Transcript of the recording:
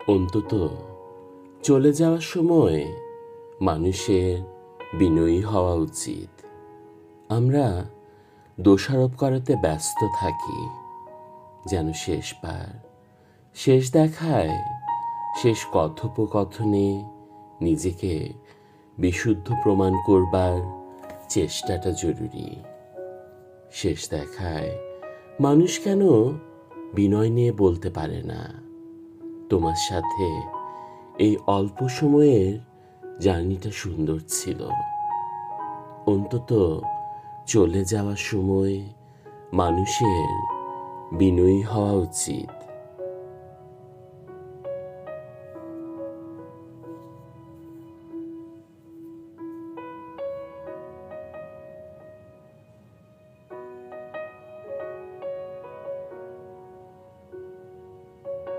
অন্তত চলে যাওয়ার সময় মানুষের বিনয়ী হওয়া উচিত। আমরা দোষারোপ করাতে ব্যস্ত থাকি, যেন শেষবার, শেষ দেখায়, শেষ কথোপকথনে নিজেকে বিশুদ্ধ প্রমাণ করবার চেষ্টাটা জরুরি। শেষ দেখায় মানুষ কেন বিনয় নিয়ে বলতে পারে না, তোমার সাথে এই অল্প সময়ের জার্নিটা সুন্দর ছিল। অন্তত চলে যাওয়ার সময় মানুষের বিনয়ী হওয়া উচিত।